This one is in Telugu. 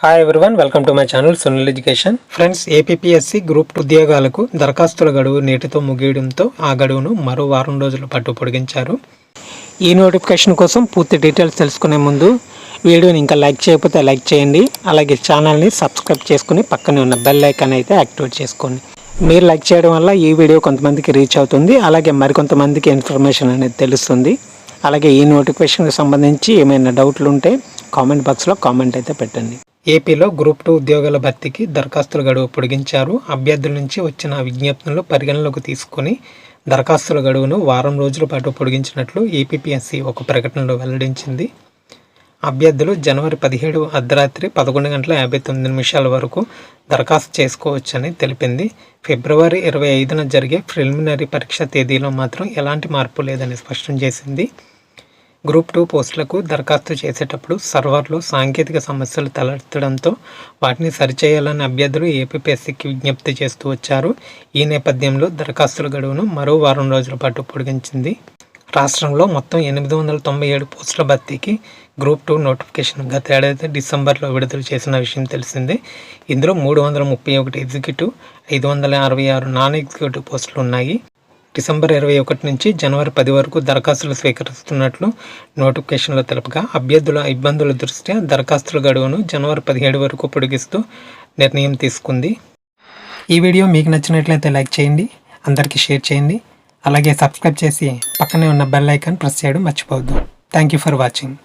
Hi everyone, welcome to my channel Sunil education. Friends, APSC group 2 ఉద్యోగాలకు దరఖాస్తుల గడువు నేటితో ముగియడంతో ఆ గడువును మరో వారం రోజుల పాటు పొడిగించారు. ఈ నోటిఫికేషన్ కోసం పూర్తి డీటెయిల్స్ తెలుసుకునే ముందు వీడియోని ఇంకా లైక్ చేయకపోతే లైక్ చేయండి. అలాగే ఛానల్ని సబ్స్క్రైబ్ చేసుకుని పక్కనే ఉన్న బెల్ ఐకాన్ అయితే యాక్టివేట్ చేసుకోండి. మీరు లైక్ చేయడం వల్ల ఈ వీడియో కొంతమందికి రీచ్ అవుతుంది, అలాగే మరికొంతమందికి ఇన్ఫర్మేషన్ అనేది తెలుస్తుంది. అలాగే ఈ నోటిఫికేషన్కి సంబంధించి ఏమైనా డౌట్లు ఉంటే కామెంట్ బాక్స్లో కామెంట్ అయితే పెట్టండి. ఏపీలో గ్రూప్ 2 ఉద్యోగాల భర్తీకి దరఖాస్తుల గడువు పొడిగించారు. అభ్యర్థుల నుంచి వచ్చిన విజ్ఞప్తులను పరిగణలోకి తీసుకుని దరఖాస్తుల గడువును వారం రోజుల పాటు పొడిగించినట్లు ఏపీఎస్సీ ఒక ప్రకటనలో వెల్లడించింది. అభ్యర్థులు జనవరి 17 అర్ధరాత్రి 11:59 వరకు దరఖాస్తు చేసుకోవచ్చని తెలిపింది. ఫిబ్రవరి 25న జరిగే ప్రిలిమినరీ పరీక్ష తేదీలో మాత్రం ఎలాంటి మార్పు లేదని స్పష్టం చేసింది. గ్రూప్ 2 పోస్టులకు దరఖాస్తు చేసేటప్పుడు సర్వర్లో సాంకేతిక సమస్యలు తలెత్తడంతో వాటిని సరిచేయాలని అభ్యర్థులు ఏపీఎస్సీకి విజ్ఞప్తి చేస్తూ వచ్చారు. ఈ నేపథ్యంలో దరఖాస్తుల గడువును మరో వారం రోజుల పాటు పొడిగించింది. రాష్ట్రంలో మొత్తం 897 పోస్టుల భర్తీకి గ్రూప్ 2 నోటిఫికేషన్ గత ఏడాది డిసెంబర్లో విడుదల చేసిన విషయం తెలిసిందే. ఇందులో 331 ఎగ్జిక్యూటివ్, 566 నాన్ ఎగ్జిక్యూటివ్ పోస్టులు ఉన్నాయి. డిసెంబర్ 21 నుంచి జనవరి 10 వరకు దరఖాస్తులు స్వీకరిస్తున్నట్లు నోటిఫికేషన్లో తెలుపగా, అభ్యర్థుల ఇబ్బందుల దృష్ట్యా దరఖాస్తుల గడువును జనవరి 17 వరకు పొడిగిస్తూ నిర్ణయం తీసుకుంది. ఈ వీడియో మీకు నచ్చినట్లయితే లైక్ చేయండి, అందరికీ షేర్ చేయండి, అలాగే సబ్స్క్రైబ్ చేసి పక్కనే ఉన్న బెల్ ఐకాన్ ప్రెస్ చేయడం మర్చిపోవద్దు. Thank you for watching.